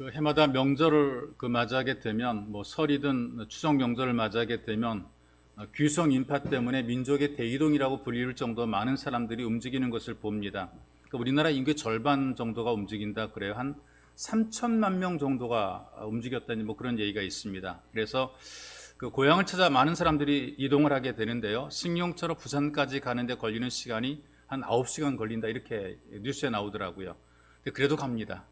해마다 명절을 맞이하게 되면 뭐 설이든 추석 명절을 맞이하게 되면 귀성 인파 때문에 민족의 대이동이라고 불릴 정도 많은 사람들이 움직이는 것을 봅니다. 우리나라 인구의 절반 정도가 움직인다 그래요. 한 3천만 명 정도가 움직였다니 뭐 그런 얘기가 있습니다. 그래서 고향을 찾아 많은 사람들이 이동을 하게 되는데요. 식용차로 부산까지 가는데 걸리는 시간이 한 9시간 걸린다 이렇게 뉴스에 나오더라고요. 근데 그래도 갑니다.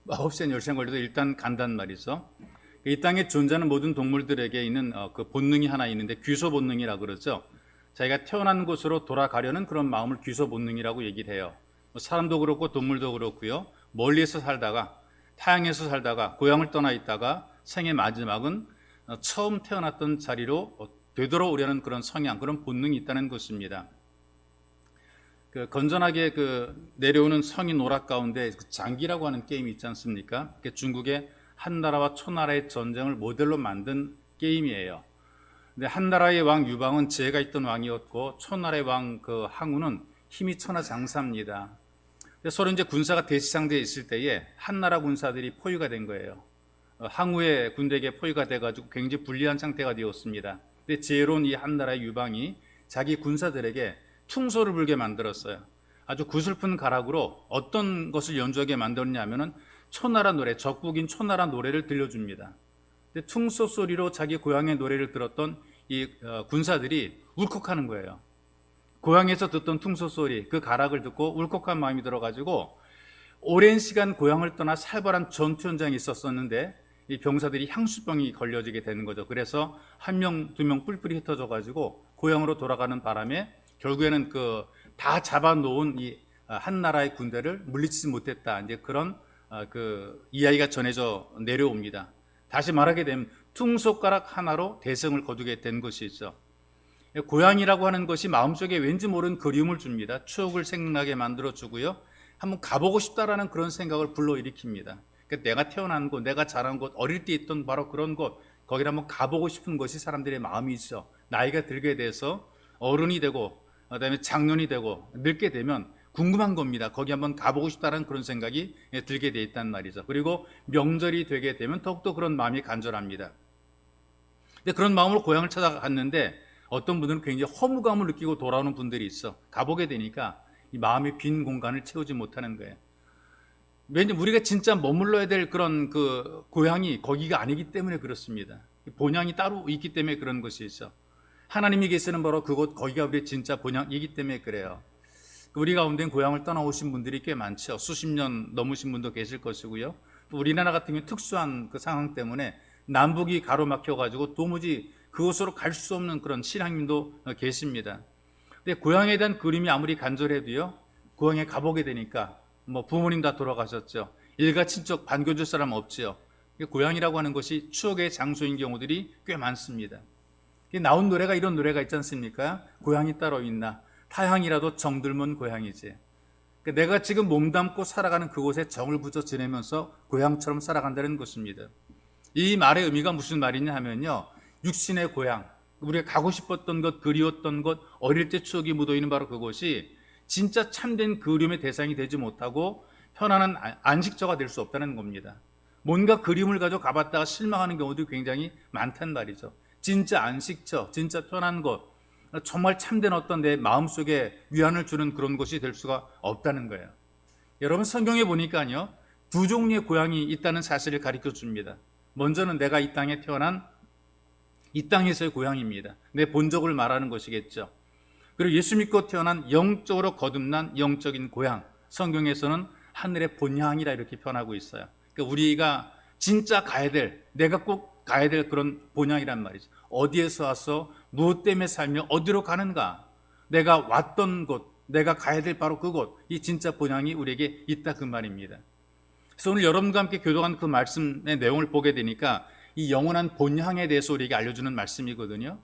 9시간, 10시간 걸려도 일단 간단 말이죠. 이 땅에 존재하는 모든 동물들에게 있는 그 본능이 하나 있는데 귀소 본능이라고 그러죠. 자기가 태어난 곳으로 돌아가려는 그런 마음을 귀소 본능이라고 얘기를 해요. 사람도 그렇고 동물도 그렇고요. 멀리에서 살다가 타향에서 살다가 고향을 떠나 있다가 생의 마지막은 처음 태어났던 자리로 되돌아오려는 그런 성향, 그런 본능이 있다는 것입니다. 건전하게 내려오는 성인 오락 가운데 장기라고 하는 게임이 있지 않습니까? 중국의 한나라와 초나라의 전쟁을 모델로 만든 게임이에요. 근데 한나라의 왕 유방은 지혜가 있던 왕이었고 초나라의 왕 항우는 힘이 천하장사입니다. 서로 이제 군사가 대치상대에 있을 때에 한나라 군사들이 포위가 된 거예요. 항우의 군대에게 포위가 돼가지고 굉장히 불리한 상태가 되었습니다. 근데 지혜로운 이 한나라의 유방이 자기 군사들에게 퉁소를 불게 만들었어요. 아주 구슬픈 가락으로 어떤 것을 연주하게 만들었냐면은 초나라 노래, 적국인 초나라 노래를 들려줍니다. 근데 퉁소 소리로 자기 고향의 노래를 들었던 이 군사들이 울컥하는 거예요. 고향에서 듣던 퉁소 소리, 그 가락을 듣고 울컥한 마음이 들어가지고 오랜 시간 고향을 떠나 살벌한 전투 현장에 있었었는데 이 병사들이 향수병이 걸려지게 되는 거죠. 그래서 한 명, 두 명 뿔뿔이 흩어져 가지고 고향으로 돌아가는 바람에 결국에는 다 잡아놓은 이 한나라의 군대를 물리치지 못했다. 이제 그런 이야기가 전해져 내려옵니다. 다시 말하게 되면 퉁손가락 하나로 대성을 거두게 된 것이죠. 고향이라고 하는 것이 마음속에 왠지 모르는 그리움을 줍니다. 추억을 생각나게 만들어주고요. 한번 가보고 싶다라는 그런 생각을 불러일으킵니다. 그러니까 내가 태어난 곳, 내가 자란 곳, 어릴 때 있던 바로 그런 곳, 거기를 한번 가보고 싶은 것이 사람들의 마음이죠. 나이가 들게 돼서 어른이 되고 그다음에 장년이 되고 늙게 되면 궁금한 겁니다. 거기 한번 가보고 싶다는 그런 생각이 들게 돼 있단 말이죠. 그리고 명절이 되게 되면 더욱더 그런 마음이 간절합니다. 근데 그런 마음으로 고향을 찾아갔는데 어떤 분들은 굉장히 허무감을 느끼고 돌아오는 분들이 있어. 가보게 되니까 이 마음의 빈 공간을 채우지 못하는 거예요. 왜냐면 우리가 진짜 머물러야 될 그런 고향이 거기가 아니기 때문에 그렇습니다. 본향이 따로 있기 때문에 그런 것이 있어. 하나님이 계시는 바로 그곳, 거기가 우리의 진짜 본향이기 때문에 그래요. 우리 가운데 고향을 떠나오신 분들이 꽤 많죠. 수십 년 넘으신 분도 계실 것이고요. 또 우리나라 같은 경우 특수한 그 상황 때문에 남북이 가로막혀가지고 도무지 그곳으로 갈 수 없는 그런 신앙인도 계십니다. 근데 고향에 대한 그림이 아무리 간절해도요, 고향에 가보게 되니까 뭐 부모님 다 돌아가셨죠. 일가 친척 반겨줄 사람 없지요. 고향이라고 하는 것이 추억의 장소인 경우들이 꽤 많습니다. 나온 노래가 이런 노래가 있지 않습니까? 고향이 따로 있나? 타향이라도 정들면 고향이지. 내가 지금 몸담고 살아가는 그곳에 정을 붙여 지내면서 고향처럼 살아간다는 것입니다. 이 말의 의미가 무슨 말이냐 하면요, 육신의 고향, 우리가 가고 싶었던 것, 그리웠던 것, 어릴 때 추억이 묻어있는 바로 그곳이 진짜 참된 그리움의 대상이 되지 못하고 편안한 안식처가 될 수 없다는 겁니다. 뭔가 그림을 가지고 가봤다가 실망하는 경우도 굉장히 많단 말이죠. 진짜 안식처, 진짜 편한 곳, 정말 참된 어떤 내 마음속에 위안을 주는 그런 곳이 될 수가 없다는 거예요. 여러분, 성경에 보니까요, 두 종류의 고향이 있다는 사실을 가르쳐 줍니다. 먼저는 내가 이 땅에 태어난 이 땅에서의 고향입니다. 내 본적을 말하는 것이겠죠. 그리고 예수 믿고 태어난 영적으로 거듭난 영적인 고향, 성경에서는 하늘의 본향이라 이렇게 표현하고 있어요. 그러니까 우리가 진짜 가야 될, 내가 꼭 가야 될 그런 본향이란 말이죠. 어디에서 와서 무엇 때문에 살며 어디로 가는가, 내가 왔던 곳, 내가 가야 될 바로 그곳, 이 진짜 본향이 우리에게 있다 그 말입니다. 그래서 오늘 여러분과 함께 교도한 그 말씀의 내용을 보게 되니까 이 영원한 본향에 대해서 우리에게 알려주는 말씀이거든요.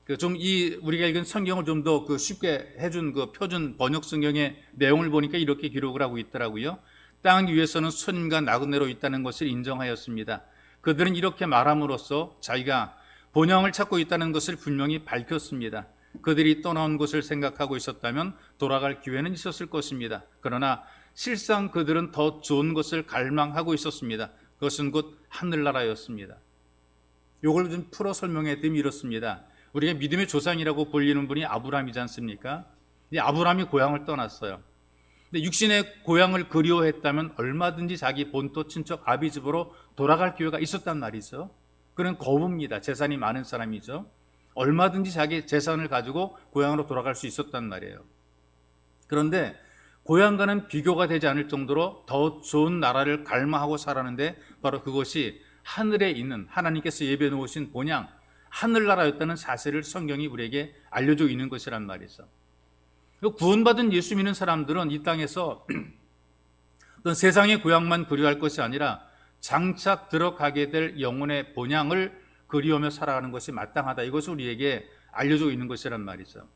우리가 읽은 성경을 좀 더 쉽게 해준 표준 번역 성경의 내용을 보니까 이렇게 기록을 하고 있더라고요. 땅 위에서는 손님과 나그네로 있다는 것을 인정하였습니다. 그들은 이렇게 말함으로써 자기가 본향을 찾고 있다는 것을 분명히 밝혔습니다. 그들이 떠나온 것을 생각하고 있었다면 돌아갈 기회는 있었을 것입니다. 그러나 실상 그들은 더 좋은 것을 갈망하고 있었습니다. 그것은 곧 하늘나라였습니다. 이걸 좀 풀어 설명해 드리면 이렇습니다. 우리가 믿음의 조상이라고 불리는 분이 아브라함이지 않습니까? 이 아브라함이 고향을 떠났어요. 근데 육신의 고향을 그리워했다면 얼마든지 자기 본토 친척 아비 집으로 돌아갈 기회가 있었단 말이죠. 그는 거부입니다. 재산이 많은 사람이죠. 얼마든지 자기 재산을 가지고 고향으로 돌아갈 수 있었단 말이에요. 그런데 고향과는 비교가 되지 않을 정도로 더 좋은 나라를 갈망하고 살았는데 바로 그것이 하늘에 있는 하나님께서 예비해 놓으신 본향 하늘나라였다는 사실을 성경이 우리에게 알려주고 있는 것이란 말이죠. 구원받은 예수 믿는 사람들은 이 땅에서 어떤 세상의 고향만 그리워할 것이 아니라 장착 들어가게 될 영혼의 본향을 그리우며 살아가는 것이 마땅하다. 이것을 우리에게 알려주고 있는 것이란 말이죠.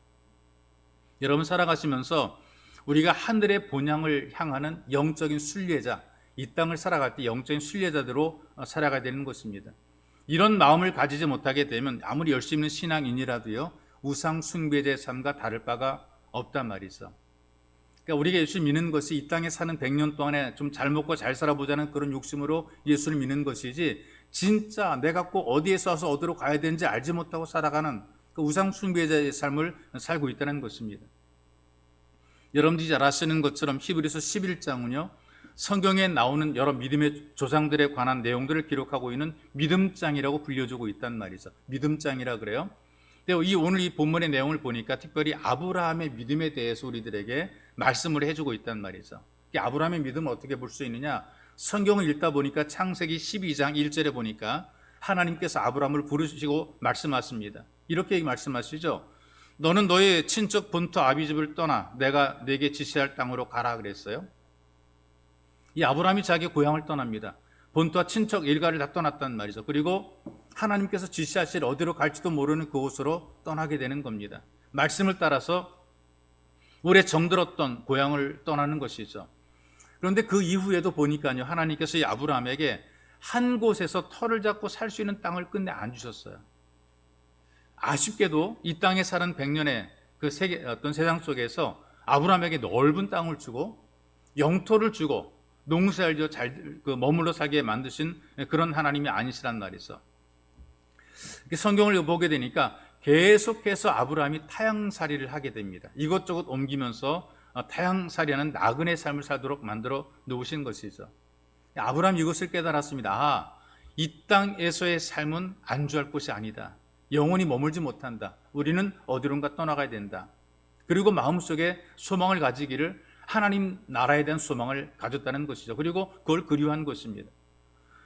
여러분 살아가시면서 우리가 하늘의 본향을 향하는 영적인 순례자, 이 땅을 살아갈 때 영적인 순례자대로 살아가야 되는 것입니다. 이런 마음을 가지지 못하게 되면 아무리 열심히 있는 신앙인이라도요, 우상 숭배자의 삶과 다를 바가 없단 말이죠. 그러니까 우리가 예수를 믿는 것이 이 땅에 사는 100년 동안에 좀 잘 먹고 잘 살아보자는 그런 욕심으로 예수를 믿는 것이지, 진짜 내가 꼭 어디에서 와서 어디로 가야 되는지 알지 못하고 살아가는 그 우상 숭배자의 삶을 살고 있다는 것입니다. 여러분들이 잘 아시는 것처럼 히브리서 11장은요, 성경에 나오는 여러 믿음의 조상들에 관한 내용들을 기록하고 있는 믿음장이라고 불려주고 있단 말이죠. 믿음장이라 그래요. 근데 오늘 이 본문의 내용을 보니까 특별히 아브라함의 믿음에 대해서 우리들에게 말씀을 해주고 있단 말이죠. 아브라함의 믿음을 어떻게 볼 수 있느냐? 성경을 읽다 보니까 창세기 12장 1절에 보니까 하나님께서 아브라함을 부르시고 말씀하십니다. 이렇게 말씀하시죠. 너는 너의 친척 본토 아비집을 떠나 내가 네게 지시할 땅으로 가라 그랬어요. 이 아브라함이 자기 고향을 떠납니다. 본토와 친척 일가를 다 떠났단 말이죠. 그리고 하나님께서 지시하실 어디로 갈지도 모르는 그곳으로 떠나게 되는 겁니다. 말씀을 따라서 오래 정들었던 고향을 떠나는 것이죠. 그런데 그 이후에도 보니까요, 하나님께서 이 아브라함에게 한 곳에서 터를 잡고 살 수 있는 땅을 끝내 안 주셨어요. 아쉽게도 이 땅에 사는 100년의 그 어떤 세상 속에서 아브라함에게 넓은 땅을 주고 영토를 주고 농사를 지어 잘 머물러 살게 만드신 그런 하나님이 아니시란 말이죠. 성경을 보게 되니까 계속해서 아브라함이 타향살이를 하게 됩니다. 이것저것 옮기면서 타향살이하는 나그네 삶을 살도록 만들어 놓으신 것이죠. 아브라함이 이것을 깨달았습니다. 이 땅에서의 삶은 안주할 곳이 아니다. 영원히 머물지 못한다. 우리는 어디론가 떠나가야 된다. 그리고 마음속에 소망을 가지기를 하나님 나라에 대한 소망을 가졌다는 것이죠. 그리고 그걸 그리워한 것입니다.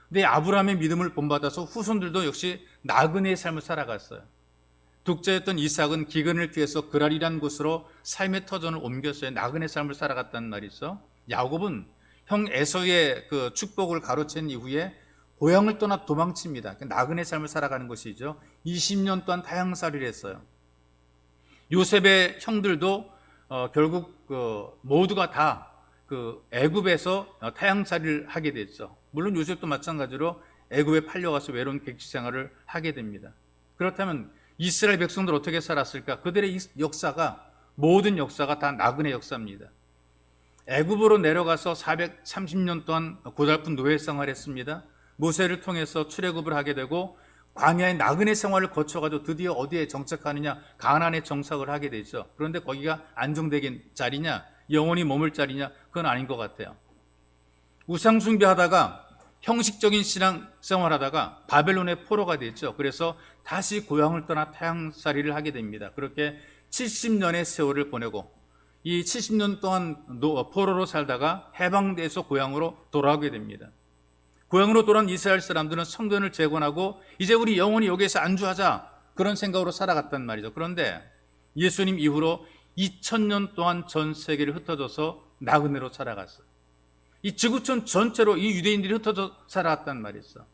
근데 아브라함의 믿음을 본받아서 후손들도 역시 나그네의 삶을 살아갔어요. 독자였던 이삭은 기근을 피해서 그랄이라는 곳으로 삶의 터전을 옮겼어요. 나그네 삶을 살아갔단 말이죠. 야곱은 형 에서의 그 축복을 가로챈 이후에 고향을 떠나 도망칩니다. 나그네 삶을 살아가는 것이죠. 20년 동안 타향살이를 했어요. 요셉의 형들도 결국 모두가 다 그 애굽에서 타향살이를 하게 됐죠. 물론 요셉도 마찬가지로 애굽에 팔려가서 외로운 객지 생활을 하게 됩니다. 그렇다면 이스라엘 백성들 어떻게 살았을까? 그들의 역사가, 모든 역사가 다 나그네 역사입니다. 애굽으로 내려가서 430년 동안 고달픈 노예 생활을 했습니다. 모세를 통해서 출애굽을 하게 되고 광야의 나그네 생활을 거쳐가지고 드디어 어디에 정착하느냐? 가나안에 정착을 하게 되죠. 그런데 거기가 안정되긴 자리냐? 영원히 머물 자리냐? 그건 아닌 것 같아요. 우상 숭배하다가 형식적인 신앙 생활하다가 바벨론의 포로가 됐죠. 그래서 다시 고향을 떠나 타향살이를 하게 됩니다. 그렇게 70년의 세월을 보내고 이 70년 동안 포로로 살다가 해방돼서 고향으로 돌아오게 됩니다. 고향으로 돌아온 이스라엘 사람들은 성전을 재건하고 이제 우리 영원히 여기에서 안주하자, 그런 생각으로 살아갔단 말이죠. 그런데 예수님 이후로 2000년 동안 전 세계를 흩어져서 나그네로 살아갔어요. 이 지구촌 전체로 이 유대인들이 흩어져 살아갔단 말이죠.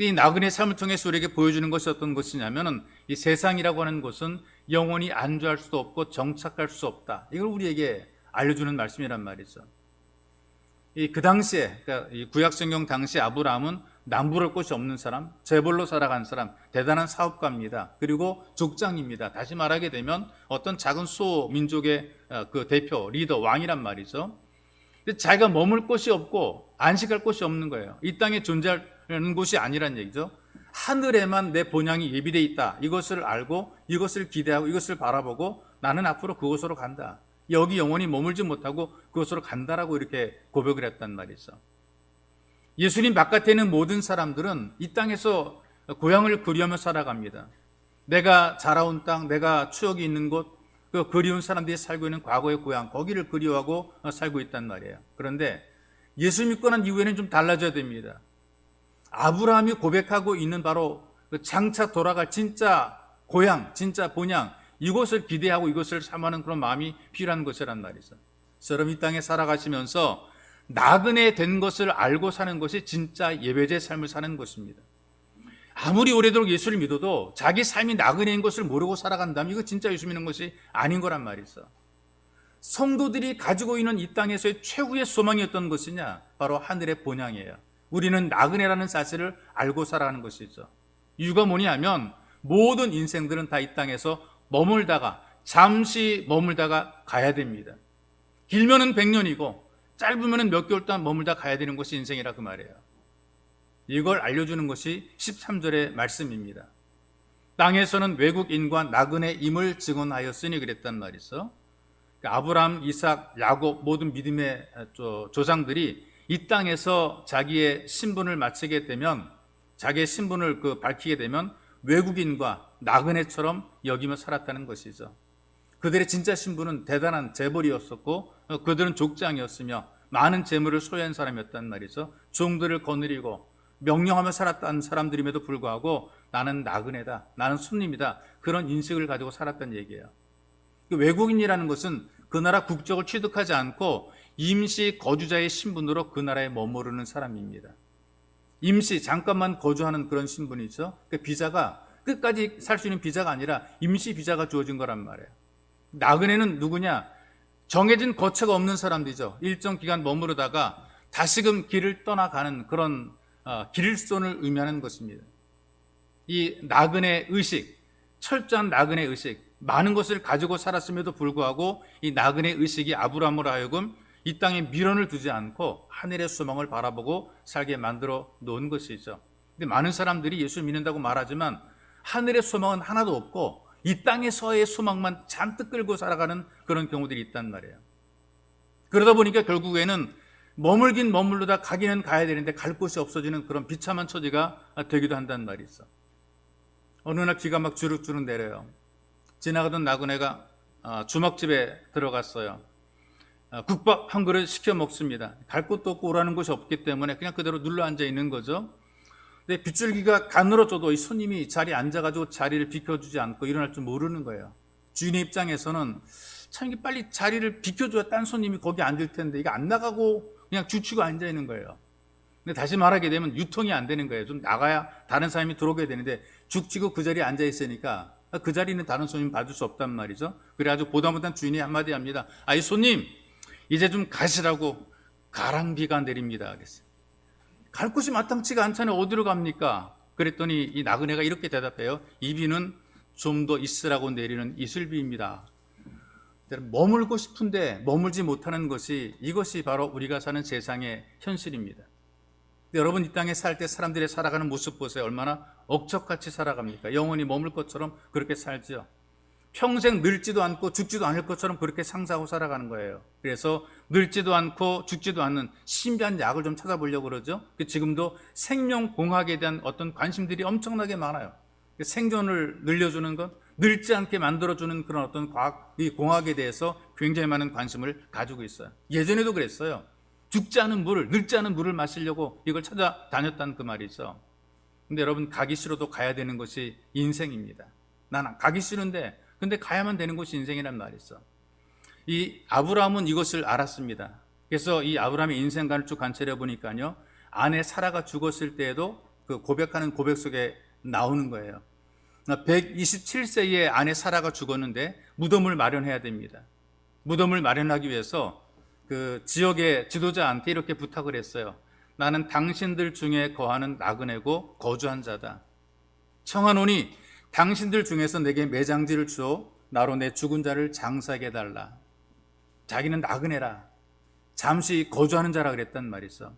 이 나그네 삶을 통해서 우리에게 보여주는 것이 어떤 것이냐면은 이 세상이라고 하는 것은 영원히 안주할 수도 없고 정착할 수 없다. 이걸 우리에게 알려주는 말씀이란 말이죠. 그 당시에, 그러니까 이 구약성경 당시 아브라함은 남부를 곳이 없는 사람, 재벌로 살아간 사람, 대단한 사업가입니다. 그리고 족장입니다. 다시 말하게 되면 어떤 작은 소민족의 그 대표, 리더, 왕이란 말이죠. 근데 자기가 머물 곳이 없고 안식할 곳이 없는 거예요. 이 땅에 존재하는 곳이 아니란 얘기죠. 하늘에만 내 본향이 예비되어 있다. 이것을 알고 이것을 기대하고 이것을 바라보고 나는 앞으로 그곳으로 간다. 여기 영원히 머물지 못하고 그곳으로 간다라고 이렇게 고백을 했단 말이죠. 예수님 바깥에 있는 모든 사람들은 이 땅에서 고향을 그리하며 살아갑니다. 내가 자라온 땅, 내가 추억이 있는 곳, 그 그리운 사람들이 살고 있는 과거의 고향, 거기를 그리워하고 살고 있단 말이에요. 그런데 예수 믿고 난 이후에는 좀 달라져야 됩니다. 아브라함이 고백하고 있는 바로 그 장차 돌아갈 진짜 고향, 진짜 본향, 이곳을 기대하고 이것을 삼하는 그런 마음이 필요한 것이란 말이죠. 여러분, 이 땅에 살아가시면서 나그네 된 것을 알고 사는 것이 진짜 예배자의 삶을 사는 것입니다. 아무리 오래도록 예수를 믿어도 자기 삶이 나그네인 것을 모르고 살아간다면 이거 진짜 예수 믿는 것이 아닌 거란 말이죠. 성도들이 가지고 있는 이 땅에서의 최후의 소망이 어떤 것이냐? 바로 하늘의 본향이에요. 우리는 나그네라는 사실을 알고 살아가는 것이죠. 이유가 뭐냐면 모든 인생들은 다 이 땅에서 머물다가 잠시 머물다가 가야 됩니다. 길면은 100년이고 짧으면은 몇 개월 동안 머물다 가야 되는 것이 인생이라 그 말이에요. 이걸 알려주는 것이 13절의 말씀입니다. 땅에서는 외국인과 나그네임을 증언하였으니 그랬단 말이죠. 아브라함, 이삭, 야곱 모든 믿음의 조상들이 이 땅에서 자기의 신분을 마치게 되면, 자기의 신분을 밝히게 되면 외국인과 나그네처럼 여기며 살았다는 것이죠. 그들의 진짜 신분은 대단한 재벌이었었고 그들은 족장이었으며 많은 재물을 소유한 사람이었단 말이죠. 종들을 거느리고 명령하며 살았던 사람들임에도 불구하고 나는 나그네다, 나는 손님이다, 그런 인식을 가지고 살았던 얘기예요. 외국인이라는 것은 그 나라 국적을 취득하지 않고 임시 거주자의 신분으로 그 나라에 머무르는 사람입니다. 임시 잠깐만 거주하는 그런 신분이죠. 그 비자가 끝까지 살 수 있는 비자가 아니라 임시 비자가 주어진 거란 말이에요. 나그네는 누구냐? 정해진 거처가 없는 사람들이죠. 일정 기간 머무르다가 다시금 길을 떠나가는 그런 길손을 의미하는 것입니다. 이 나그네 의식, 철저한 나그네 의식, 많은 것을 가지고 살았음에도 불구하고 이 나그네 의식이 아브라함으로 하여금 이 땅에 미련을 두지 않고 하늘의 소망을 바라보고 살게 만들어 놓은 것이죠. 근데 많은 사람들이 예수를 믿는다고 말하지만 하늘의 소망은 하나도 없고 이 땅에서의 소망만 잔뜩 끌고 살아가는 그런 경우들이 있단 말이에요. 그러다 보니까 결국에는 머물긴 머물르다 가기는 가야 되는데 갈 곳이 없어지는 그런 비참한 처지가 되기도 한단 말이죠. 어느 날 비가 막 주룩주룩 내려요. 지나가던 나그네가 주먹집에 들어갔어요. 국밥 한 그릇 시켜 먹습니다. 갈 곳도 없고 오라는 곳이 없기 때문에 그냥 그대로 눌러 앉아 있는 거죠. 근데 빗줄기가 가늘어져도 이 손님이 자리에 앉아가지고 자리를 비켜주지 않고 일어날 줄 모르는 거예요. 주인의 입장에서는 참 이게 빨리 자리를 비켜줘야 딴 손님이 거기 앉을 텐데 이게 안 나가고 그냥 죽치고 앉아 있는 거예요. 근데 다시 말하게 되면 유통이 안 되는 거예요. 좀 나가야 다른 사람이 들어오게 되는데 죽치고 그 자리에 앉아 있으니까 그 자리는 다른 손님 받을 수 없단 말이죠. 그래가지고 보다 못한 주인이 한마디 합니다. 이 손님 이제 좀 가시라고 가랑비가 내립니다. 그랬어요. 갈 곳이 마땅치가 않잖아요. 어디로 갑니까? 그랬더니 이 나그네가 이렇게 대답해요. 이 비는 좀 더 있으라고 내리는 이슬비입니다. 머물고 싶은데 머물지 못하는 것이, 이것이 바로 우리가 사는 세상의 현실입니다. 여러분, 이 땅에 살 때 사람들이 살아가는 모습 보세요. 얼마나 억척같이 살아갑니까? 영원히 머물 것처럼 그렇게 살죠. 평생 늙지도 않고 죽지도 않을 것처럼 그렇게 상상하고 살아가는 거예요. 그래서 늙지도 않고 죽지도 않는 신비한 약을 좀 찾아보려고 그러죠. 지금도 생명공학에 대한 어떤 관심들이 엄청나게 많아요. 생존을 늘려주는 것, 늙지 않게 만들어주는 그런 어떤 이 공학에 대해서 굉장히 많은 관심을 가지고 있어요. 예전에도 그랬어요. 죽지 않은 물을, 늙지 않은 물을 마시려고 이걸 찾아다녔다는 그 말이죠. 근데 여러분, 가기 싫어도 가야 되는 것이 인생입니다. 나는 가기 싫은데 근데 가야만 되는 것이 인생이란 말이죠. 이 아브라함은 이것을 알았습니다. 그래서 이 아브라함의 인생관을 쭉 관찰해 보니까요, 아내 사라가 죽었을 때에도 그 고백하는 고백 속에 나오는 거예요. 127세에 아내 사라가 죽었는데 무덤을 마련해야 됩니다. 무덤을 마련하기 위해서 그 지역의 지도자한테 이렇게 부탁을 했어요. 나는 당신들 중에 거하는 나그네고 거주한 자다. 청하노니 당신들 중에서 내게 매장지를 주어 나로 내 죽은 자를 장사하게 해달라. 자기는 나그네라. 잠시 거주하는 자라 그랬단 말이죠.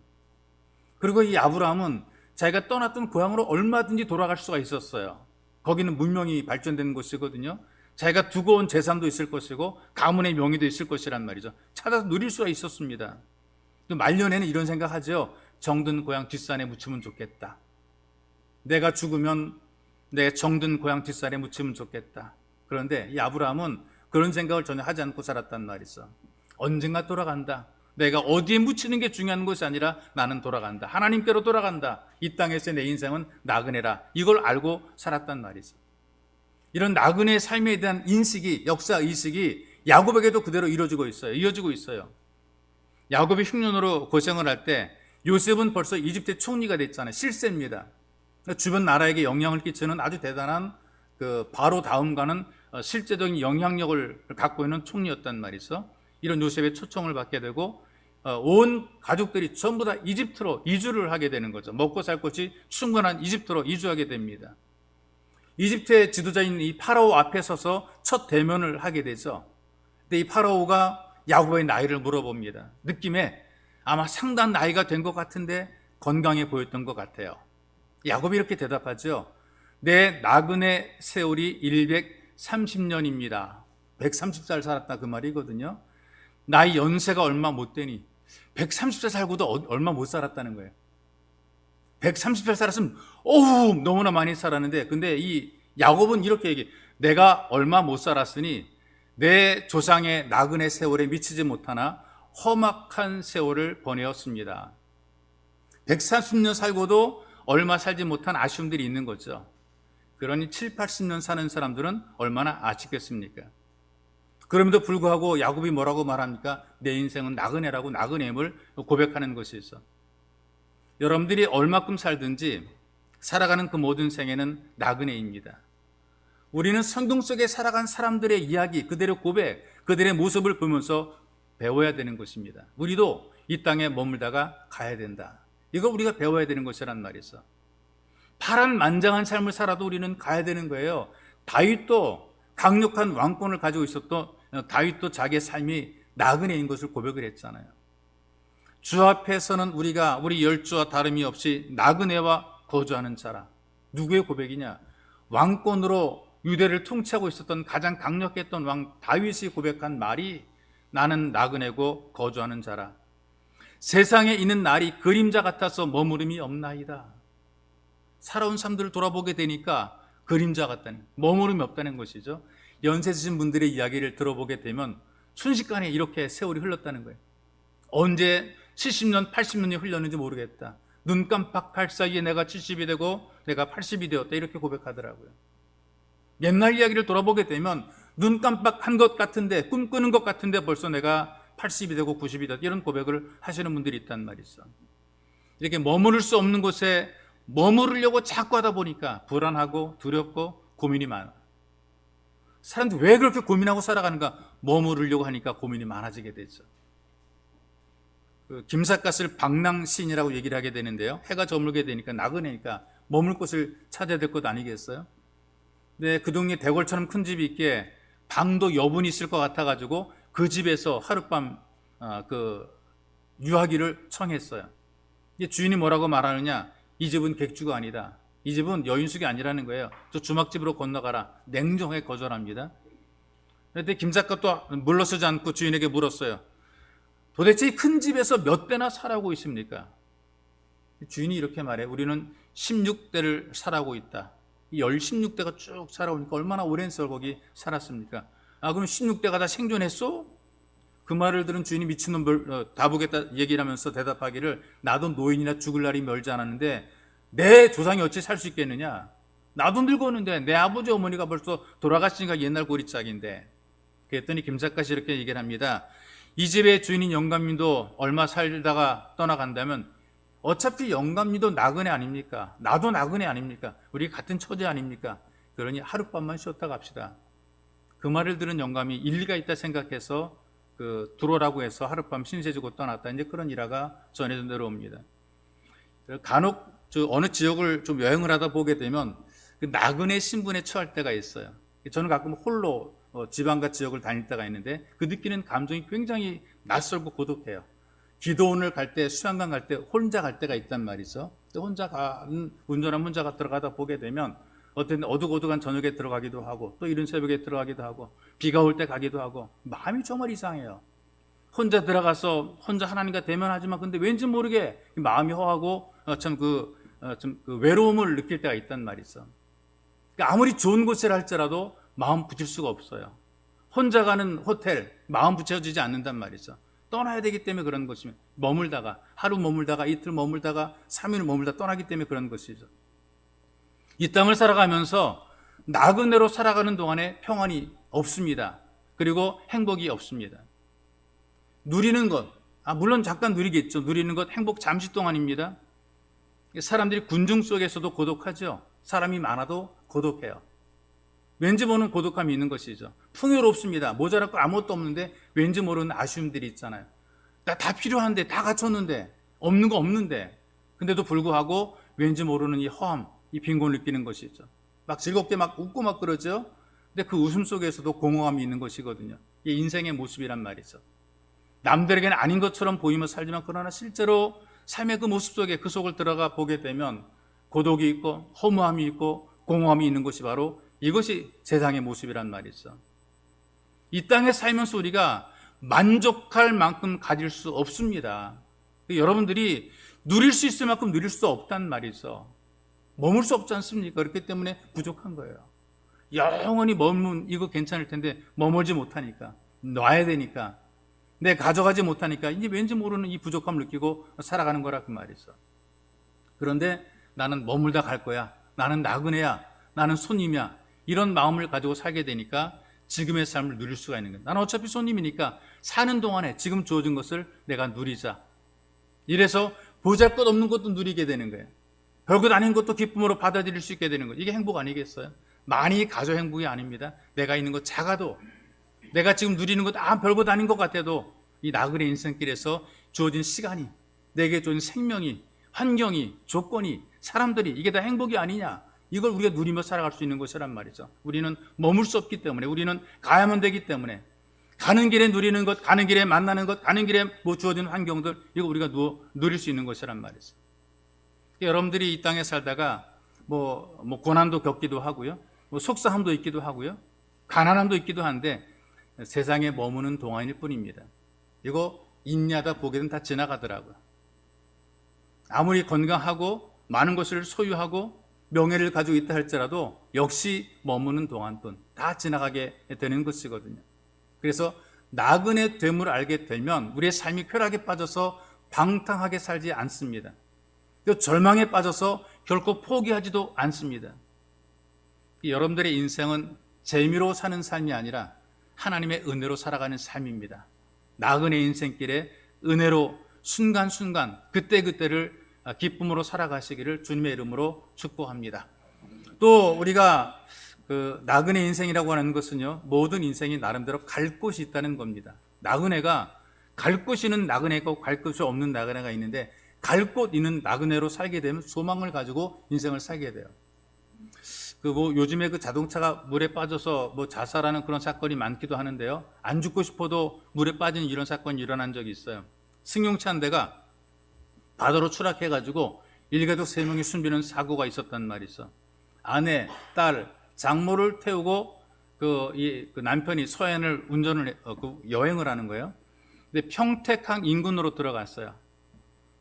그리고 이 아브라함은 자기가 떠났던 고향으로 얼마든지 돌아갈 수가 있었어요. 거기는 문명이 발전된 곳이거든요. 자기가 두고 온 재산도 있을 것이고 가문의 명예도 있을 것이란 말이죠. 찾아서 누릴 수가 있었습니다. 또 말년에는 이런 생각하죠. 정든 고향 뒷산에 묻히면 좋겠다. 내가 죽으면 내 정든 고향 뒷산에 묻히면 좋겠다. 그런데 이 아브라함은 그런 생각을 전혀 하지 않고 살았단 말이죠. 언젠가 돌아간다. 내가 어디에 묻히는 게 중요한 것이 아니라 나는 돌아간다. 하나님께로 돌아간다. 이 땅에서 내 인생은 나그네라. 이걸 알고 살았단 말이죠. 이런 나그네의 삶에 대한 인식이, 역사 의식이 야곱에게도 그대로 이어지고 있어요. 야곱이 흉년으로 고생을 할 때 요셉은 벌써 이집트의 총리가 됐잖아요. 실세입니다. 주변 나라에게 영향을 끼치는 아주 대단한 바로 다음가는 실제적인 영향력을 갖고 있는 총리였단 말이죠. 이런 요셉의 초청을 받게 되고 온 가족들이 전부 다 이집트로 이주를 하게 되는 거죠. 먹고 살 곳이 충분한 이집트로 이주하게 됩니다. 이집트의 지도자인 이 파라오 앞에 서서 첫 대면을 하게 되죠. 근데 이 파라오가 야곱의 나이를 물어봅니다. 느낌에 아마 상당한 나이가 된 것 같은데 건강해 보였던 것 같아요. 야곱이 이렇게 대답하죠. 내 나그네 세월이 130년입니다. 130살 살았다 그 말이거든요. 나이 연세가 얼마 못 되니 130살 살고도 얼마 못 살았다는 거예요. 130살 살았으면 어우 너무나 많이 살았는데, 근데 이 야곱은 이렇게 얘기해. 내가 얼마 못 살았으니 내 조상의 나그네 세월에 미치지 못하나 험악한 세월을 보내었습니다. 130년 살고도 얼마 살지 못한 아쉬움들이 있는 거죠. 그러니 7, 80년 사는 사람들은 얼마나 아쉽겠습니까? 그럼에도 불구하고 야곱이 뭐라고 말합니까? 내 인생은 나그네라고, 나그네임을 고백하는 것이 있어. 여러분들이 얼마큼 살든지 살아가는 그 모든 생애는 나그네입니다. 우리는 성경 속에 살아간 사람들의 이야기, 그들의 고백, 그들의 모습을 보면서 배워야 되는 것입니다. 우리도 이 땅에 머물다가 가야 된다. 이거 우리가 배워야 되는 것이란 말이죠. 파란만장한 삶을 살아도 우리는 가야 되는 거예요. 다윗도 강력한 왕권을 가지고 있었던 다윗도 자기의 삶이 나그네인 것을 고백을 했잖아요. 주 앞에서는 우리가 우리 열주와 다름이 없이 나그네와 거주하는 자라. 누구의 고백이냐? 왕권으로 유대를 통치하고 있었던 가장 강력했던 왕 다윗이 고백한 말이 나는 나그네고 거주하는 자라. 세상에 있는 날이 그림자 같아서 머무름이 없나이다. 살아온 삶들을 돌아보게 되니까 그림자 같다는, 머무름이 없다는 것이죠. 연세 드신 분들의 이야기를 들어보게 되면 순식간에 이렇게 세월이 흘렀다는 거예요. 언제 70년, 80년이 흘렀는지 모르겠다. 눈 깜빡할 사이에 내가 70이 되고 내가 80이 되었다. 이렇게 고백하더라고요. 옛날 이야기를 돌아보게 되면 눈 깜빡한 것 같은데, 꿈꾸는 것 같은데 벌써 내가 80이 되고 90이 되었다. 이런 고백을 하시는 분들이 있단 말이죠. 이렇게 머무를 수 없는 곳에 머무르려고 자꾸 하다 보니까 불안하고 두렵고 고민이 많아. 사람들이 왜 그렇게 고민하고 살아가는가? 머무르려고 하니까 고민이 많아지게 되죠. 김삿갓을 방랑시인이라고 얘기를 하게 되는데요. 해가 저물게 되니까 나그네니까 머물 곳을 찾아야 될 것 아니겠어요? 근데 그 동네에 대궐처럼 큰 집이 있기에 방도 여분이 있을 것 같아가지고 그 집에서 하룻밤 유하기를 청했어요. 주인이 뭐라고 말하느냐? 이 집은 객주가 아니다. 이 집은 여인숙이 아니라는 거예요. 저 주막집으로 건너가라. 냉정하게 거절합니다. 그런데 김삿갓도 물러서지 않고 주인에게 물었어요. 도대체 이 큰 집에서 몇 대나 살아오고 있습니까? 주인이 이렇게 말해. 우리는 16대를 살아오고 있다. 이 16대가 쭉 살아오니까 얼마나 오랜 세월 거기 살았습니까? 아, 그럼 16대가 다 생존했어? 그 말을 들은 주인이 미친놈 다 보겠다 얘기를 하면서 대답하기를, 나도 노인이나 죽을 날이 멀지 않았는데 내 조상이 어찌 살 수 있겠느냐? 나도 늙었는데 내 아버지 어머니가 벌써 돌아가시니까 옛날 고리짝인데. 그랬더니 김삿갓이 이렇게 얘기를 합니다. 이 집의 주인인 영감님도 얼마 살다가 떠나간다면 어차피 영감님도 나그네 아닙니까? 나도 나그네 아닙니까? 우리 같은 처지 아닙니까? 그러니 하룻밤만 쉬었다 갑시다. 그 말을 들은 영감이 일리가 있다 생각해서 들어오라고 해서 하룻밤 신세 지고 떠났다. 이제 그런 일화가 전해져 내려옵니다. 간혹 어느 지역을 좀 여행을 하다 보게 되면 그 나그네 신분에 처할 때가 있어요. 저는 가끔 홀로 지방과 지역을 다닐 때가 있는데 그 느끼는 감정이 굉장히 낯설고 고독해요. 기도원을 갈 때, 수양관 갈 때 혼자 갈 때가 있단 말이죠. 운전하면 혼자 들어가다 보게 되면 어떤 어둑어둑한 저녁에 들어가기도 하고 또 이른 새벽에 들어가기도 하고 비가 올 때 가기도 하고 마음이 정말 이상해요. 혼자 들어가서 혼자 하나님과 대면하지만 근데 왠지 모르게 마음이 허하고 좀 외로움을 느낄 때가 있단 말이죠. 그러니까 아무리 좋은 곳이라 할지라도 마음 붙일 수가 없어요. 혼자 가는 호텔 마음 붙여지지 않는단 말이죠. 떠나야 되기 때문에 그런 것이면 머물다가 하루 머물다가 이틀 머물다가 3일 머물다 떠나기 때문에 그런 것이죠. 이 땅을 살아가면서 나그네로 살아가는 동안에 평안이 없습니다. 그리고 행복이 없습니다. 누리는 것, 물론 잠깐 누리겠죠. 누리는 것 행복 잠시 동안입니다. 사람들이 군중 속에서도 고독하죠. 사람이 많아도 고독해요. 왠지 모르는 고독함이 있는 것이죠. 풍요롭습니다. 모자랄 거 아무것도 없는데 왠지 모르는 아쉬움들이 있잖아요. 다 필요한데, 다 갖췄는데, 없는 거 없는데, 근데도 불구하고 왠지 모르는 이 허함, 이 빈곤을 느끼는 것이죠. 막 즐겁게 막 웃고 막 그러죠. 근데 그 웃음 속에서도 공허함이 있는 것이거든요. 이게 인생의 모습이란 말이죠. 남들에게는 아닌 것처럼 보이며 살지만 그러나 실제로 삶의 그 모습 속에 그 속을 들어가 보게 되면 고독이 있고 허무함이 있고 공허함이 있는 것이 바로 이것이 세상의 모습이란 말이죠. 이 땅에 살면서 우리가 만족할 만큼 가질 수 없습니다. 여러분들이 누릴 수 있을 만큼 누릴 수 없단 말이죠. 머물 수 없지 않습니까? 그렇기 때문에 부족한 거예요. 영원히 머문 이거 괜찮을 텐데 머물지 못하니까, 놔야 되니까, 내 가져가지 못하니까 이제 왠지 모르는 이 부족함을 느끼고 살아가는 거라 그 말이죠. 그런데 나는 머물다 갈 거야, 나는 나그네야, 나는 손님이야, 이런 마음을 가지고 살게 되니까 지금의 삶을 누릴 수가 있는 거예요. 나는 어차피 손님이니까 사는 동안에 지금 주어진 것을 내가 누리자. 이래서 보잘것없는 것도 누리게 되는 거예요. 별것 아닌 것도 기쁨으로 받아들일 수 있게 되는 거예요. 이게 행복 아니겠어요? 많이 가져 행복이 아닙니다. 내가 있는 것 작아도, 내가 지금 누리는 것 별것 아닌 것 같아도 이 나그네 인생길에서 주어진 시간이, 내게 주어진 생명이, 환경이, 조건이, 사람들이 이게 다 행복이 아니냐, 이걸 우리가 누리며 살아갈 수 있는 것이란 말이죠. 우리는 머물 수 없기 때문에, 우리는 가야만 되기 때문에, 가는 길에 누리는 것, 가는 길에 만나는 것, 가는 길에 주어진 환경들, 이거 우리가 누릴 수 있는 것이란 말이죠. 여러분들이 이 땅에 살다가 고난도 겪기도 하고요, 속상함도 있기도 하고요, 가난함도 있기도 한데 세상에 머무는 동안일 뿐입니다. 이거 인내하다 보게 되면 다 지나가더라고요. 아무리 건강하고 많은 것을 소유하고 명예를 가지고 있다 할지라도 역시 머무는 동안뿐, 다 지나가게 되는 것이거든요. 그래서 나그네 됨을 알게 되면 우리의 삶이 쾌락에 빠져서 방탕하게 살지 않습니다. 또 절망에 빠져서 결코 포기하지도 않습니다. 여러분들의 인생은 재미로 사는 삶이 아니라 하나님의 은혜로 살아가는 삶입니다. 나그네 인생길에 은혜로 순간순간 그때그때를 기쁨으로 살아가시기를 주님의 이름으로 축복합니다. 또 우리가 나그네 인생이라고 하는 것은요, 모든 인생이 나름대로 갈 곳이 있다는 겁니다. 나그네가 갈 곳이 있는 나그네가 있고 갈 곳이 없는 나그네가 있는데, 갈 곳 있는 나그네로 살게 되면 소망을 가지고 인생을 살게 돼요. 요즘에 자동차가 물에 빠져서 자살하는 그런 사건이 많기도 하는데요, 안 죽고 싶어도 물에 빠지는 이런 사건이 일어난 적이 있어요. 승용차 한 대가 바다로 추락해가지고 일가족 3명이 숨지는 사고가 있었단 말이죠. 아내, 딸, 장모를 태우고 남편이 서해안을 여행을 하는 거예요. 근데 평택항 인근으로 들어갔어요.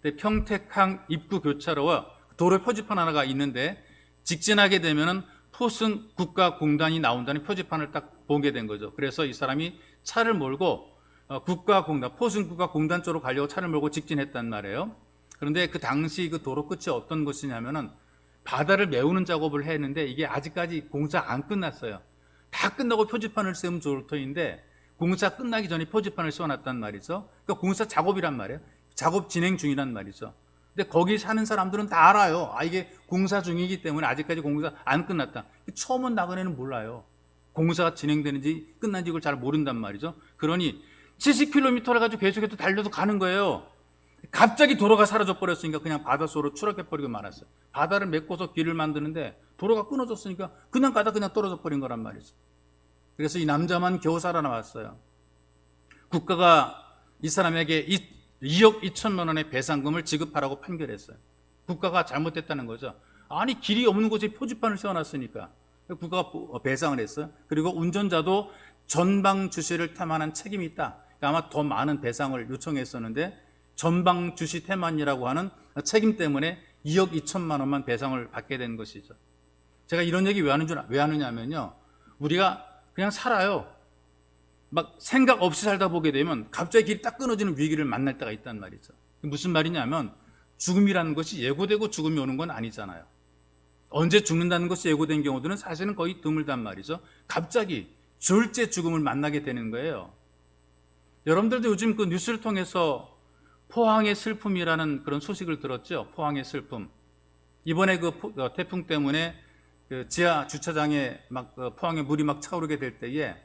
근데 평택항 입구 교차로와 도로 표지판 하나가 있는데 직진하게 되면은 포승 국가공단이 나온다는 표지판을 딱 보게 된 거죠. 그래서 이 사람이 차를 몰고 포승 국가공단 쪽으로 가려고 차를 몰고 직진했단 말이에요. 그런데 그 당시 그 도로 끝이 어떤 곳이냐면은 바다를 메우는 작업을 했는데 이게 아직까지 공사 안 끝났어요. 다 끝나고 표지판을 세우면 좋을 터인데 공사 끝나기 전에 표지판을 세워놨단 말이죠. 그러니까 공사 작업이란 말이에요. 작업 진행 중이란 말이죠. 근데 거기 사는 사람들은 다 알아요. 이게 공사 중이기 때문에 아직까지 공사 안 끝났다. 처음 온 나그네는 몰라요. 공사가 진행되는지 끝난지 이걸 잘 모른단 말이죠. 그러니 70km를 가지고 계속해서 달려서 가는 거예요. 갑자기 도로가 사라져 버렸으니까 그냥 바닷속으로 추락해 버리고 말았어요. 바다를 메꿔서 길을 만드는데 도로가 끊어졌으니까 그냥 가다 그냥 떨어져 버린 거란 말이죠. 그래서 이 남자만 겨우 살아남았어요. 국가가 이 사람에게 이 2억 2천만 원의 배상금을 지급하라고 판결했어요. 국가가 잘못됐다는 거죠. 아니, 길이 없는 곳에 표지판을 세워놨으니까 국가가 배상을 했어요. 그리고 운전자도 전방 주시를 태만한 책임이 있다. 아마 더 많은 배상을 요청했었는데 전방 주시 태만이라고 하는 책임 때문에 2억 2천만 원만 배상을 받게 된 것이죠. 제가 이런 얘기 왜 하느냐면요, 우리가 그냥 살아요. 막 생각 없이 살다 보게 되면 갑자기 길이 딱 끊어지는 위기를 만날 때가 있단 말이죠. 무슨 말이냐면 죽음이라는 것이 예고되고 죽음이 오는 건 아니잖아요. 언제 죽는다는 것이 예고된 경우들은 사실은 거의 드물단 말이죠. 갑자기 졸제 죽음을 만나게 되는 거예요. 여러분들도 요즘 그 뉴스를 통해서 포항의 슬픔이라는 그런 소식을 들었죠. 포항의 슬픔. 이번에 그 태풍 때문에 그 지하 주차장에 막 포항에 물이 막 차오르게 될 때에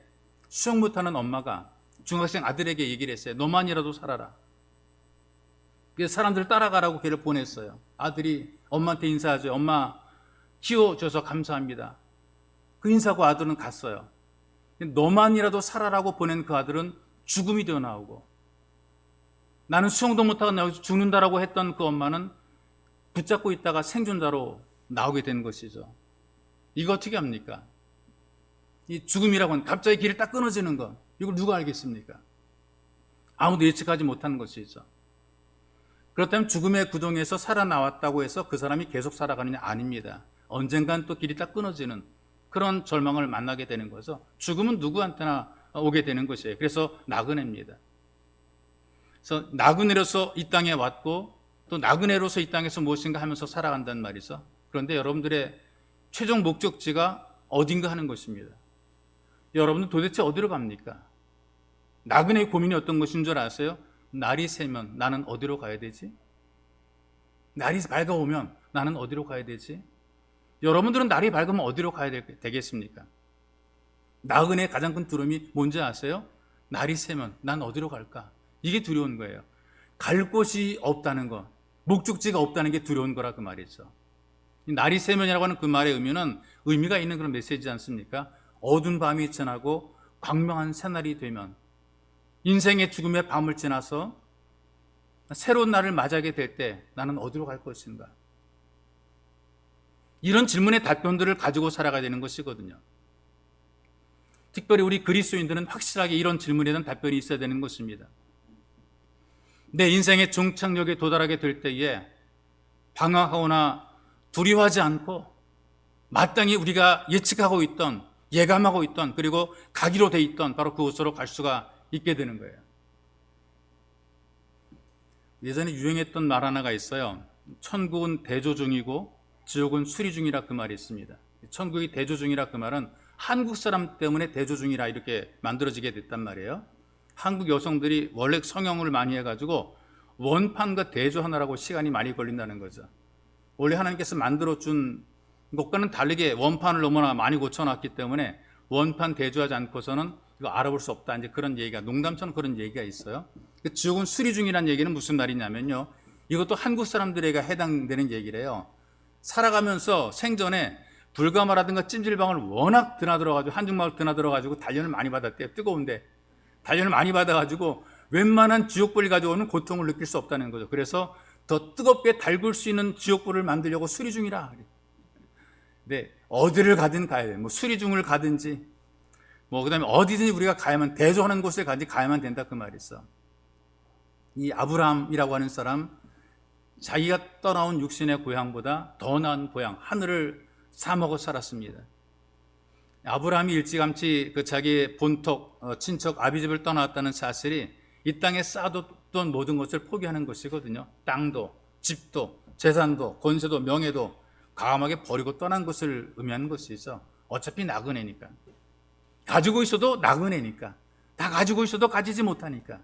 수영 못하는 엄마가 중학생 아들에게 얘기를 했어요. 너만이라도 살아라. 그래서 사람들 따라가라고 걔를 보냈어요. 아들이 엄마한테 인사하죠. 엄마 키워줘서 감사합니다. 그 인사하고 아들은 갔어요. 너만이라도 살아라고 보낸 그 아들은 죽음이 되어 나오고, 나는 수영도 못하고 나오고 죽는다라고 했던 그 엄마는 붙잡고 있다가 생존자로 나오게 된 것이죠. 이거 어떻게 합니까? 이 죽음이라고 하는 갑자기 길이 딱 끊어지는 것, 이걸 누가 알겠습니까? 아무도 예측하지 못한 것이죠. 그렇다면 죽음의 구덩이에서 살아나왔다고 해서 그 사람이 계속 살아가느냐? 아닙니다. 언젠간 또 길이 딱 끊어지는 그런 절망을 만나게 되는 거죠. 죽음은 누구한테나 오게 되는 것이에요. 그래서 나그네입니다. 그래서 나그네로서 이 땅에 왔고 또 나그네로서 이 땅에서 무엇인가 하면서 살아간단 말이죠. 그런데 여러분들의 최종 목적지가 어딘가 하는 것입니다. 여러분은 도대체 어디로 갑니까? 나그네의 고민이 어떤 것인 줄 아세요? 날이 새면 나는 어디로 가야 되지? 날이 밝아오면 나는 어디로 가야 되지? 여러분들은 날이 밝으면 어디로 가야 되겠습니까? 나그네의 가장 큰 두려움이 뭔지 아세요? 날이 새면 난 어디로 갈까? 이게 두려운 거예요. 갈 곳이 없다는 것, 목적지가 없다는 게 두려운 거라 그 말이죠. 날이 새면이라고 하는 그 말의 의미가 있는 그런 메시지지 않습니까? 어두운 밤이 지나고 광명한 새날이 되면, 인생의 죽음의 밤을 지나서 새로운 날을 맞이하게 될 때 나는 어디로 갈 것인가? 이런 질문의 답변들을 가지고 살아가야 되는 것이거든요. 특별히 우리 그리스도인들은 확실하게 이런 질문에 대한 답변이 있어야 되는 것입니다. 내 인생의 종착역에 도달하게 될 때에 방황하거나 두려워하지 않고 마땅히 우리가 예측하고 있던, 예감하고 있던, 그리고 가기로 돼 있던 바로 그곳으로 갈 수가 있게 되는 거예요. 예전에 유행했던 말 하나가 있어요. 천국은 대조 중이고 지옥은 수리 중이라 그 말이 있습니다. 천국이 대조 중이라 그 말은 한국 사람 때문에 대조 중이라 이렇게 만들어지게 됐단 말이에요. 한국 여성들이 원래 성형을 많이 해가지고 원판과 대조하느라고 시간이 많이 걸린다는 거죠. 원래 하나님께서 만들어준 것과는 다르게 원판을 너무나 많이 고쳐놨기 때문에 원판 대조하지 않고서는 이거 알아볼 수 없다. 이제 그런 얘기가, 농담처럼 그런 얘기가 있어요. 지옥은 수리 중이라는 얘기는 무슨 말이냐면요, 이것도 한국 사람들에게 해당되는 얘기래요. 살아가면서 생전에 불가마라든가 찜질방을 워낙 드나들어가지고, 한중막을 드나들어가지고 단련을 많이 받았대요. 뜨거운데 단련을 많이 받아가지고 웬만한 지옥불이 가져오는 고통을 느낄 수 없다는 거죠. 그래서 더 뜨겁게 달굴 수 있는 지옥불을 만들려고 수리 중이라. 네, 어디를 가든 가야 돼. 뭐 수리 중을 가든지, 뭐 그다음에 어디든지 우리가 가야만, 대조하는 곳에 가야만 된다 그 말이 있어. 이 아브라함이라고 하는 사람, 자기가 떠나온 육신의 고향보다 더 나은 고향, 하늘을 사먹어 살았습니다. 아브라함이 일찌감치 그 자기 본토, 친척 아비집을 떠나왔다는 사실이 이 땅에 쌓아뒀던 모든 것을 포기하는 것이거든요. 땅도, 집도, 재산도, 권세도, 명예도 과감하게 버리고 떠난 것을 의미하는 것이죠. 어차피 나그네니까. 가지고 있어도 나그네니까. 다 가지고 있어도 가지지 못하니까.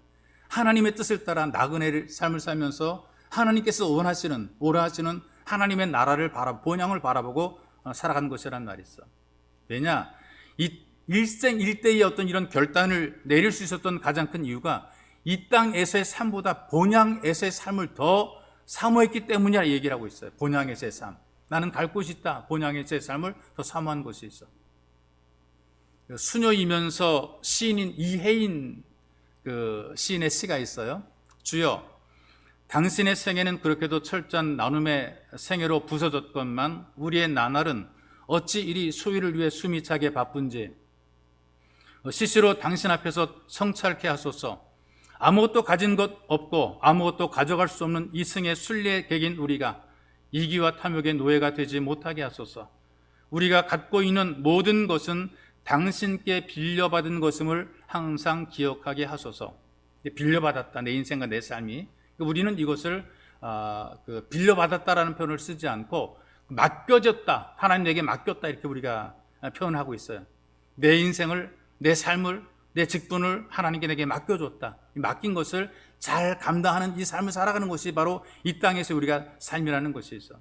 하나님의 뜻을 따라 나그네를 삶을 살면서 하나님께서 원하시는 하나님의 나라를 본향을 바라보고 살아간 것이란 말이 있어. 왜냐? 이 일생일대의 어떤 이런 결단을 내릴 수 있었던 가장 큰 이유가 이 땅에서의 삶보다 본향에서의 삶을 더 사모했기 때문이라 얘기를 하고 있어요. 본향에서의 삶. 나는 갈 곳이 있다. 본향에서의 삶을 더 사모한 것이 있어. 수녀이면서 시인인 이혜인 그 시인의 시가 있어요. 주여, 당신의 생애는 그렇게도 철저한 나눔의 생애로 부서졌건만 우리의 나날은 어찌 이리 소유를 위해 숨이 차게 바쁜지 시시로 당신 앞에서 성찰케 하소서. 아무것도 가진 것 없고 아무것도 가져갈 수 없는 이승의 순리의 객인 우리가 이기와 탐욕의 노예가 되지 못하게 하소서. 우리가 갖고 있는 모든 것은 당신께 빌려받은 것임을 항상 기억하게 하소서. 빌려받았다, 내 인생과 내 삶이. 우리는 이것을 빌려받았다라는 표현을 쓰지 않고 맡겨졌다, 하나님에게 맡겼다 이렇게 우리가 표현하고 있어요. 내 인생을, 내 삶을, 내 직분을 하나님께 내게 맡겨줬다. 맡긴 것을 잘 감당하는 이 삶을 살아가는 것이 바로 이 땅에서 우리가 삶이라는 것이죠.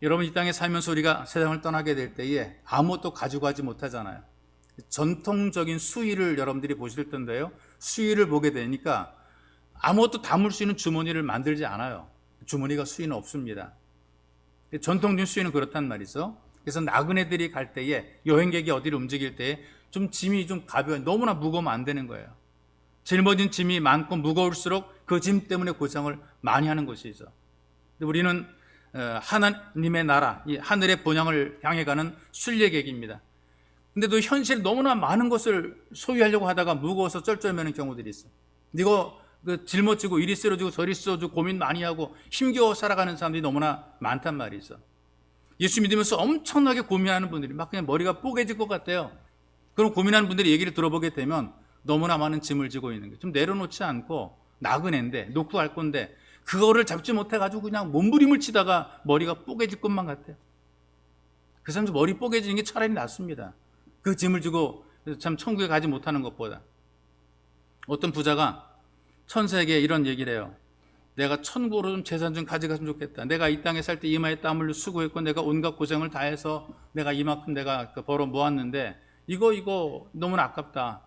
여러분, 이 땅에 살면서 우리가 세상을 떠나게 될 때에 아무것도 가지고 가지 못하잖아요. 전통적인 수의를 여러분들이 보실 텐데요, 수의를 보게 되니까 아무것도 담을 수 있는 주머니를 만들지 않아요. 주머니가 수의는 없습니다. 전통적인 수의는 그렇단 말이죠. 그래서 나그네들이 갈 때에, 여행객이 어디를 움직일 때에 좀 짐이 좀 가벼워요. 너무나 무거우면 안 되는 거예요. 짊어진 짐이 많고 무거울수록 그 짐 때문에 고생을 많이 하는 것이죠. 우리는 하나님의 나라, 이 하늘의 본향을 향해 가는 순례객입니다. 근데도 현실 너무나 많은 것을 소유하려고 하다가 무거워서 쩔쩔매는 경우들이 있어요. 이거 짊어지고 이리 쓰러지고 저리 쓰러지고 고민 많이 하고 힘겨워 살아가는 사람들이 너무나 많단 말이죠. 예수 믿으면서 엄청나게 고민하는 분들이 막 그냥 머리가 뽀개질 것 같아요. 그럼 고민하는 분들이 얘기를 들어보게 되면 너무나 많은 짐을 지고 있는 거예요. 좀 내려놓지 않고 나그네인데 놓고 갈 건데 그거를 잡지 못해가지고 그냥 몸부림을 치다가 머리가 뽀개질 것만 같아요. 그 사람도 머리 뽀개지는 게 차라리 낫습니다. 그 짐을 지고 참 천국에 가지 못하는 것보다. 어떤 부자가 천사에게 이런 얘기를 해요. 내가 천국으로 좀 재산 좀 가져갔으면 좋겠다. 내가 이 땅에 살 때 이마에 땀을 수고했고 내가 온갖 고생을 다 해서 내가 이만큼 내가 벌어 모았는데 이거 너무나 아깝다.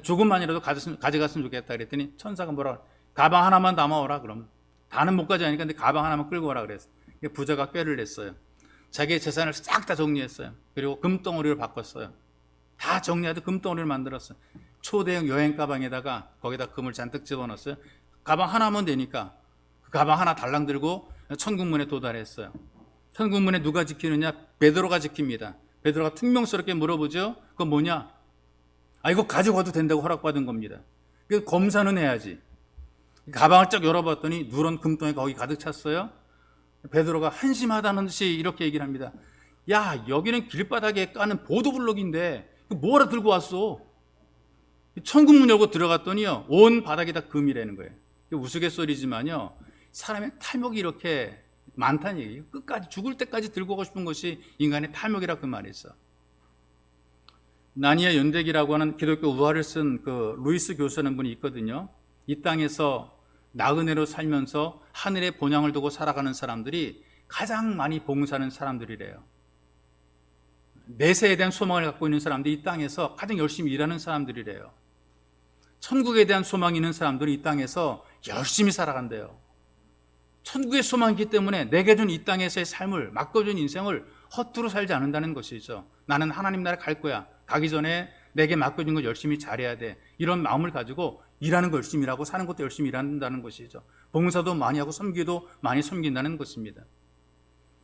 조금만이라도 가져갔으면 좋겠다. 그랬더니 천사가 뭐라 그래? 가방 하나만 담아오라. 그럼 다는 못 가져가니까 근데 가방 하나만 끌고 오라 그랬어. 부자가 꾀를 냈어요. 자기의 재산을 싹 다 정리했어요. 그리고 금덩어리를 바꿨어요. 다 정리하듯 금덩어리를 만들었어요. 초대형 여행 가방에다가 거기다 금을 잔뜩 집어넣었어요. 가방 하나만 되니까 그 가방 하나 달랑 들고 천국문에 도달했어요. 천국문에 누가 지키느냐? 베드로가 지킵니다. 베드로가 퉁명스럽게 물어보죠. 그거 뭐냐? 이거 가지고 가도 된다고 허락받은 겁니다. 그래서 검사는 해야지. 가방을 쫙 열어봤더니 누런 금덩이가 거기 가득 찼어요. 베드로가 한심하다는 듯이 이렇게 얘기를 합니다. 야, 여기는 길바닥에 까는 보도블록인데 뭐하러 들고 왔어? 천국문 열고 들어갔더니요, 온 바닥이 다 금이라는 거예요. 우스갯소리지만요, 사람의 탐욕이 이렇게 많다는 얘기예요. 끝까지 죽을 때까지 들고 오고 싶은 것이 인간의 탐욕이라 그 말이 있어. 나니아 연대기라고 하는 기독교 우화를 쓴 그 루이스 교수라는 분이 있거든요. 이 땅에서 나그네로 살면서 하늘의 본향을 두고 살아가는 사람들이 가장 많이 봉사하는 사람들이래요. 내세에 대한 소망을 갖고 있는 사람들이 이 땅에서 가장 열심히 일하는 사람들이래요. 천국에 대한 소망이 있는 사람들이 이 땅에서 열심히 살아간대요. 천국의 소망이 있기 때문에 내게 준 이 땅에서의 삶을, 맡겨준 인생을 허투루 살지 않는다는 것이죠. 나는 하나님 나라에 갈 거야. 가기 전에 내게 맡겨준 걸 열심히 잘해야 돼. 이런 마음을 가지고 일하는 거 열심히 일하고 사는 것도 열심히 일한다는 것이죠. 봉사도 많이 하고 섬기도 많이 섬긴다는 것입니다.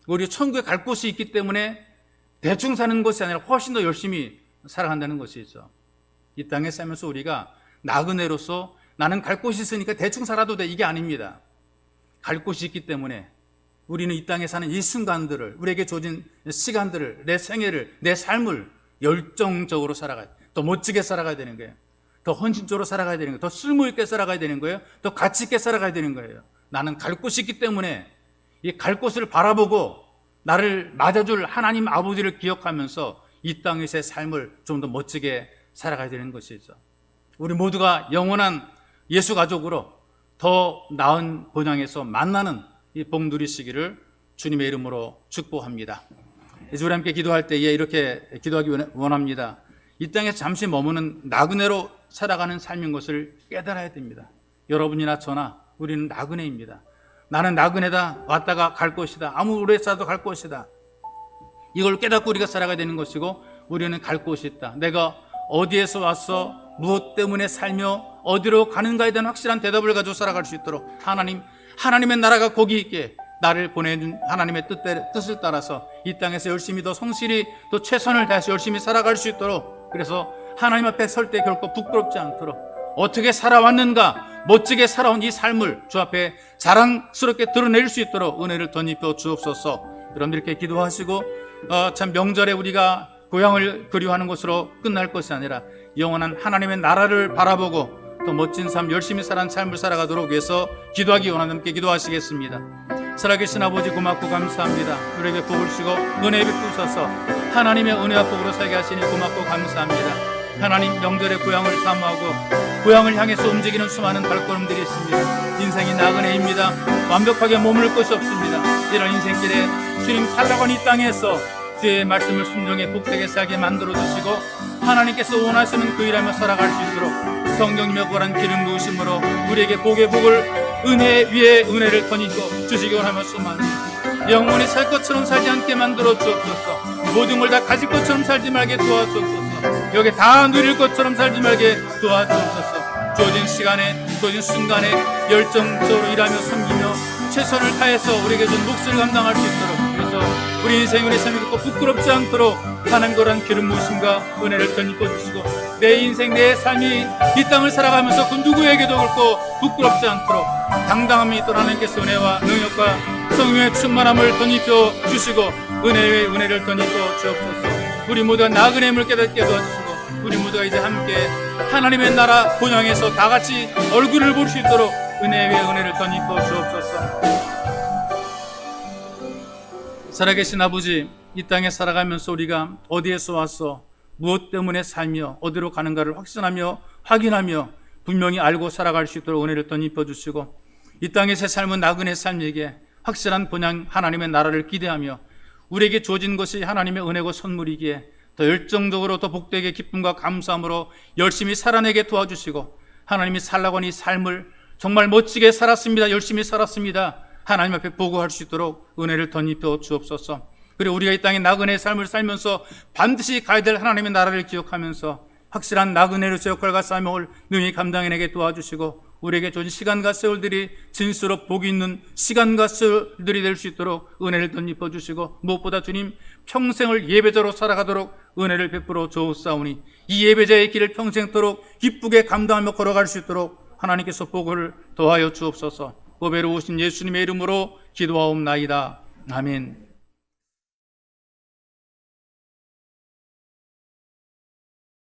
우리 천국에 갈 곳이 있기 때문에 대충 사는 것이 아니라 훨씬 더 열심히 살아간다는 것이죠. 이 땅에 살면서 우리가 나그네로서 나는 갈 곳이 있으니까 대충 살아도 돼, 이게 아닙니다. 갈 곳이 있기 때문에 우리는 이 땅에 사는 이 순간들을, 우리에게 주어진 시간들을, 내 생애를, 내 삶을 열정적으로 살아가야 돼. 더 멋지게 살아가야 되는 거예요. 더 헌신적으로 살아가야 되는 거예요. 더 쓸모있게 살아가야 되는 거예요. 더 가치있게 살아가야 되는 거예요. 나는 갈 곳이 있기 때문에 이 갈 곳을 바라보고 나를 맞아줄 하나님 아버지를 기억하면서 이 땅에서의 삶을 좀 더 멋지게 살아가야 되는 것이죠. 우리 모두가 영원한 예수 가족으로 더 나은 본향에서 만나는 이 복 누리시기를 주님의 이름으로 축복합니다. 이제 우리 함께 기도할 때에 이렇게 기도하기 원합니다. 이 땅에 잠시 머무는 나그네로 살아가는 삶인 것을 깨달아야 됩니다. 여러분이나 저나 우리는 나그네입니다. 나는 나그네다. 왔다가 갈 것이다. 아무 오래 살아도 갈 것이다. 이걸 깨닫고 우리가 살아가야 되는 것이고, 우리는 갈 곳이 있다. 내가 어디에서 왔어? 무엇 때문에 살며 어디로 가는가에 대한 확실한 대답을 가지고 살아갈 수 있도록 하나님의 나라가 거기 있게 나를 보내준 하나님의 뜻을 따라서 이 땅에서 열심히 더 성실히 또 최선을 다해서 열심히 살아갈 수 있도록, 그래서 하나님 앞에 설 때 결코 부끄럽지 않도록 어떻게 살아왔는가, 멋지게 살아온 이 삶을 주 앞에 자랑스럽게 드러낼 수 있도록 은혜를 덧입혀 주옵소서. 여러분들 이렇게 기도하시고 참 명절에 우리가 고향을 그리워하는 것으로 끝날 것이 아니라 영원한 하나님의 나라를 바라보고 더 멋진 삶, 열심히 살아온 삶을 살아가도록 위해서 기도하기 원하는 분께 기도하시겠습니다. 살아계신 아버지 고맙고 감사합니다. 우리에게 복을 주시고 은혜 베푸셔서 하나님의 은혜와 복으로 살게 하시니 고맙고 감사합니다. 하나님, 명절에 고향을 사모하고 고향을 향해서 움직이는 수많은 발걸음들이 있습니다. 인생이 나그네입니다. 완벽하게 머물 것이 없습니다. 이런 인생길에 주님 살라고 이 땅에서 주의 말씀을 순종해 복되게 살게 만들어주시고 하나님께서 원하시는 그 일하며 살아갈 수 있도록 성령님의 거란 기름 부으심으로 우리에게 복의 복을, 은혜 위에 은혜를 덧입혀 주시기 원하며 소망합니다. 영원히 살 것처럼 살지 않게 만들어 주옵소서. 모든 걸 다 가질 것처럼 살지 말게 도와주옵소서. 여기 다 누릴 것처럼 살지 말게 도와주옵소서. 주어진 시간에, 주어진 순간에 열정적으로 일하며 섬기며 최선을 다해서 우리에게 준 몫을 감당할 수 있도록, 그래서 우리 인생, 우리 삶이 꼭 부끄럽지 않도록 하나님 거란 기름 부으심과 은혜를 덧입혀 주시고 내 인생, 내 삶이 이 땅을 살아가면서 그 누구에게도 그렇고 부끄럽지 않도록 당당함이 있도록 하나님께서 은혜와 능력과 성령의 충만함을 덧입혀 주시고 은혜의 은혜를 덧입혀 주옵소서. 우리 모두가 나그네임을 깨닫게 도와주시고 우리 모두가 이제 함께 하나님의 나라 본향에서 다 같이 얼굴을 볼 수 있도록 은혜 위에 은혜를 덧입혀 주옵소서. 살아계신 아버지, 이 땅에 살아가면서 우리가 어디에서 와서 무엇 때문에 살며 어디로 가는가를 확신하며 확인하며 분명히 알고 살아갈 수 있도록 은혜를 덧입혀 주시고 이 땅에서의 삶은 나그네 삶이기에 확실한 본향 하나님의 나라를 기대하며 우리에게 주어진 것이 하나님의 은혜고 선물이기에 더 열정적으로 더 복되게 기쁨과 감사함으로 열심히 살아내게 도와주시고 하나님이 살라고 하는 이 삶을 정말 멋지게 살았습니다. 열심히 살았습니다. 하나님 앞에 보고할 수 있도록 은혜를 덧입혀 주옵소서. 그리고 우리가 이 땅에 나그네의 삶을 살면서 반드시 가야 될 하나님의 나라를 기억하면서 확실한 나그네로서의 역할과 삶을 능히 감당해내게 도와주시고 우리에게 주어진 시간과 세월들이 진수로 복이 있는 시간과 세월들이 될 수 있도록 은혜를 덧입혀 주시고 무엇보다 주님 평생을 예배자로 살아가도록 은혜를 베풀어 주옵사오니 이 예배자의 길을 평생토록 기쁘게 감당하며 걸어갈 수 있도록 하나님께서 복을 더하여 주옵소서. 보배로 오신 예수님의 이름으로 기도하옵나이다. 아멘.